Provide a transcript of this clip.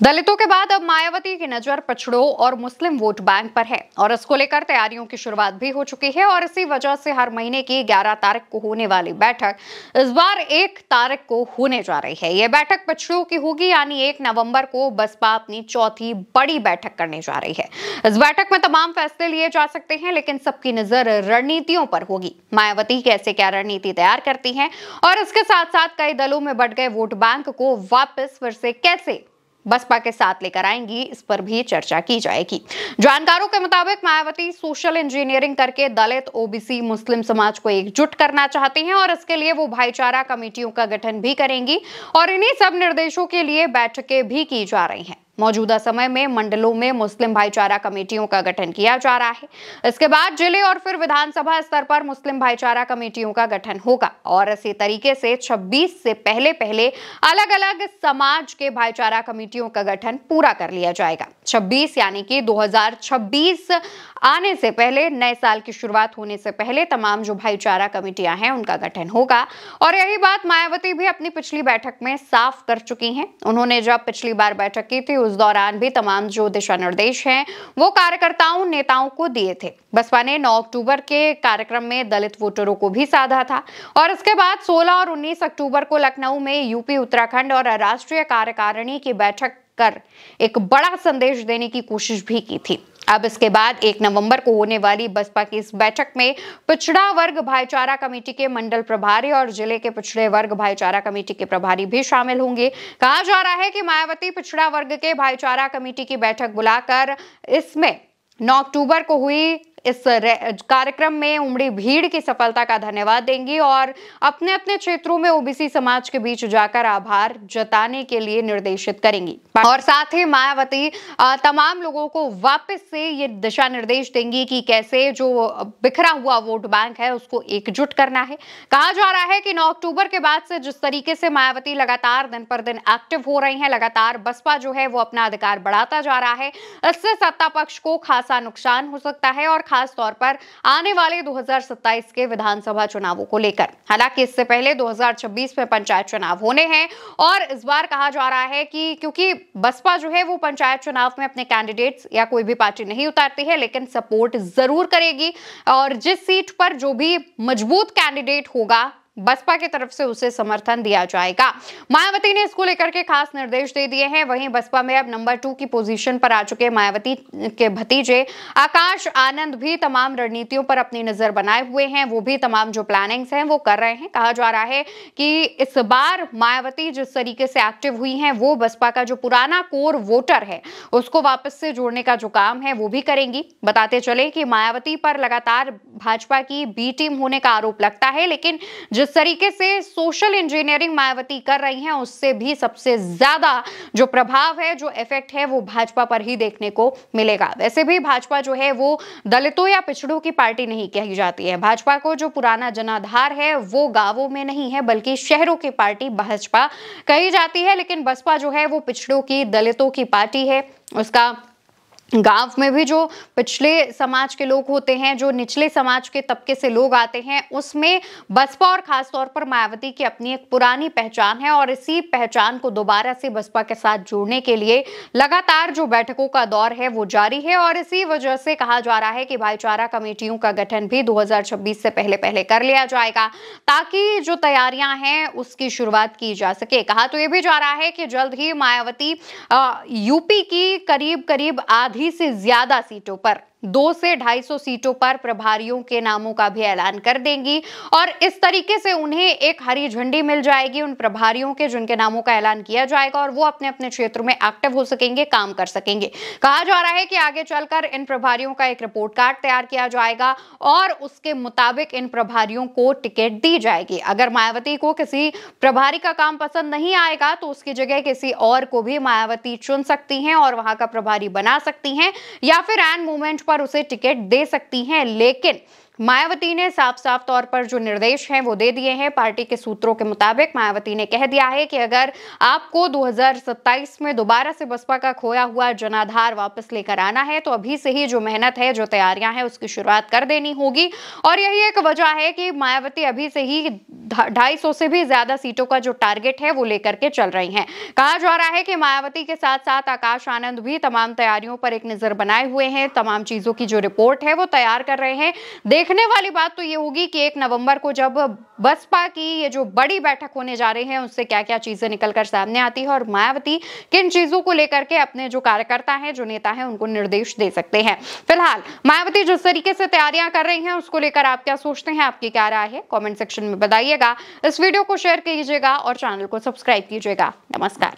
दलितों के बाद अब मायावती की नजर पिछड़ों और मुस्लिम वोट बैंक पर है और इसको लेकर तैयारियों की शुरुआत भी हो चुकी है। और इसी वजह से हर महीने की 11 तारीख को होने वाली बैठक इस बार 1 तारीख को होने जा रही है। यह बैठक पिछड़ों की होगी, यानी 1 नवंबर को बसपा अपनी चौथी बड़ी बैठक करने जा रही है। इस बैठक में तमाम फैसले लिए जा सकते हैं, लेकिन सबकी नजर रणनीतियों पर होगी। मायावती कैसे क्या रणनीति तैयार करती हैं और इसके साथ साथ कई दलों में बढ़ गए वोट बैंक को वापस फिर से कैसे बसपा के साथ लेकर आएंगी, इस पर भी चर्चा की जाएगी। जानकारों के मुताबिक मायावती सोशल इंजीनियरिंग करके दलित, ओबीसी, मुस्लिम समाज को एकजुट करना चाहती हैं और इसके लिए वो भाईचारा कमेटियों का गठन भी करेंगी और इन्हीं सब निर्देशों के लिए बैठकें भी की जा रही हैं। मौजूदा समय में मंडलों में मुस्लिम भाईचारा कमेटियों का गठन किया जा रहा है। इसके बाद जिले और फिर विधानसभा स्तर पर मुस्लिम भाईचारा कमेटियों का गठन होगा और इसी तरीके से 26 से पहले अलग अलग समाज के भाईचारा कमेटियों का गठन पूरा कर लिया जाएगा। 26 यानी कि 2026 आने से पहले, नए साल की शुरुआत होने से पहले तमाम जो भाईचारा कमेटियां हैं उनका गठन होगा। और यही बात मायावती भी अपनी पिछली बैठक में साफ कर चुकी हैं। उन्होंने जब पिछली बार बैठक की थी उस दौरान भी तमाम जो दिशा निर्देश हैं वो कार्यकर्ताओं, नेताओं को दिए थे। बसपा ने 9 अक्टूबर के कार्यक्रम में दलित वोटरों को भी साधा था और इसके बाद 16 और 19 अक्टूबर को लखनऊ में यूपी, उत्तराखंड और राष्ट्रीय कार्यकारिणी की बैठक कर एक बड़ा संदेश देने की कोशिश भी की थी। अब इसके बाद 1 नवंबर को होने वाली बसपा की इस बैठक में पिछड़ा वर्ग भाईचारा कमेटी के मंडल प्रभारी और जिले के पिछड़े वर्ग भाईचारा कमेटी के प्रभारी भी शामिल होंगे। कहा जा रहा है कि मायावती पिछड़ा वर्ग के भाईचारा कमेटी की बैठक बुलाकर इसमें 9 अक्टूबर को हुई इस कार्यक्रम में उमड़ी भीड़ की सफलता का धन्यवाद देंगी और अपने अपने क्षेत्रों में ओबीसी समाज के बीच जाकर आभार जताने के लिए निर्देशित करेंगी। और साथ ही मायावती तमाम लोगों को वापस से ये दिशा निर्देश देंगी कि कैसे जो बिखरा हुआ वोट बैंक है उसको एकजुट करना है। कहा जा रहा है कि 9 अक्टूबर के बाद से जिस तरीके से मायावती लगातार दिन पर दिन एक्टिव हो रही है, लगातार बसपा जो है वो अपना अधिकार बढ़ाता जा रहा है, इससे सत्ता पक्ष को खासा नुकसान हो सकता है और खास तौर पर आने वाले 2027 के विधानसभा चुनावों को लेकर। हालांकि इससे पहले 2026 में पंचायत चुनाव होने हैं और इस बार कहा जा रहा है कि क्योंकि बसपा जो है वो पंचायत चुनाव में अपने कैंडिडेट्स या कोई भी पार्टी नहीं उतारती है, लेकिन सपोर्ट जरूर करेगी और जिस सीट पर जो भी मजबूत कैंडिडेट होगा बसपा की तरफ से उसे समर्थन दिया जाएगा। मायावती ने इसको लेकर के खास निर्देश दे दिए हैं। वहीं बसपा में अब नंबर 2 की पोजीशन पर आ चुके मायावती के भतीजे आकाश आनंद भी तमाम रणनीतियों पर अपनी नजर बनाए हुए हैं। वो भी तमाम जो प्लानिंग्स हैं वो कर रहे हैं। कहा जा रहा है कि इस बार मायावती जिस तरीके से एक्टिव हुई हैं वो बसपा का जो पुराना कोर वोटर है उसको वापस से जोड़ने का जो काम है वो भी करेंगी। बताते चले कि मायावती पर लगातार भाजपा की बी टीम होने का आरोप लगता है, लेकिन जिस तरीके से सोशल इंजीनियरिंग मायावती कर रही हैं उससे भी सबसे ज्यादा जो प्रभाव है, जो इफेक्ट है वो भाजपा पर ही देखने को मिलेगा। वैसे भी भाजपा जो है वो दलितों या पिछड़ों की पार्टी नहीं कही जाती है। भाजपा को जो पुराना जनाधार है वो गांवों में नहीं है बल्कि शहरों की पार्टी भाजपा कही जाती है। लेकिन बसपा जो है वो पिछड़ों की, दलितों की पार्टी है। उसका गांव में भी जो पिछले समाज के लोग होते हैं, जो निचले समाज के तबके से लोग आते हैं, उसमें बसपा और खास तौर पर मायावती की अपनी एक पुरानी पहचान है और इसी पहचान को दोबारा से बसपा के साथ जोड़ने के लिए लगातार जो बैठकों का दौर है वो जारी है। और इसी वजह से कहा जा रहा है कि भाईचारा कमेटियों का गठन भी 2026 से पहले कर लिया जाएगा ताकि जो तैयारियां हैं उसकी शुरुआत की जा सके। कहा तो यह भी जा रहा है कि जल्द ही मायावती यूपी की करीब आधी से ज्यादा सीटों पर 200 से 250 सीटों पर प्रभारियों के नामों का भी ऐलान कर देंगी और इस तरीके से उन्हें एक हरी झंडी मिल जाएगी उन प्रभारियों के जिनके नामों का ऐलान किया जाएगा और वो अपने अपने क्षेत्र में एक्टिव हो सकेंगे, काम कर सकेंगे। कहा जा रहा है कि आगे चलकर इन प्रभारियों का एक रिपोर्ट कार्ड तैयार किया जाएगा और उसके मुताबिक इन प्रभारियों को टिकट दी जाएगी। अगर मायावती को किसी प्रभारी का काम पसंद नहीं आएगा तो उसकी जगह किसी और को भी मायावती चुन सकती हैं और वहां का प्रभारी बना सकती हैं या फिर एंड मोमेंट पर उसे टिकट दे सकती हैं। लेकिन मायावती ने साफ साफ तौर पर जो निर्देश हैं वो दे दिए हैं। पार्टी के सूत्रों के मुताबिक मायावती ने कह दिया है कि अगर आपको 2027 में दोबारा से बसपा का खोया हुआ जनाधार वापस लेकर आना है तो अभी से ही जो मेहनत है, जो तैयारियां हैं, उसकी शुरुआत कर देनी होगी। और यही एक वजह है कि मायावती अभी से ही 250 से भी ज्यादा सीटों का जो टारगेट है वो लेकर के चल रही हैं। कहा जा रहा है कि मायावती के साथ साथ आकाश आनंद भी तमाम तैयारियों पर एक नजर बनाए हुए हैं, तमाम चीजों की जो रिपोर्ट है वो तैयार कर रहे हैं। देखने वाली बात तो ये होगी कि 1 नवंबर को जब बसपा की ये जो बड़ी बैठक होने जा रही है उससे क्या क्या चीजें निकलकर सामने आती है और मायावती किन चीजों को लेकर के अपने जो कार्यकर्ता हैं, जो नेता हैं, उनको निर्देश दे सकते हैं। फिलहाल मायावती जिस तरीके से तैयारियां कर रही हैं उसको लेकर आप क्या सोचते हैं, आपकी क्या राय है, कमेंट सेक्शन में बताइएगा। इस वीडियो को शेयर कीजिएगा और चैनल को सब्सक्राइब कीजिएगा। नमस्कार।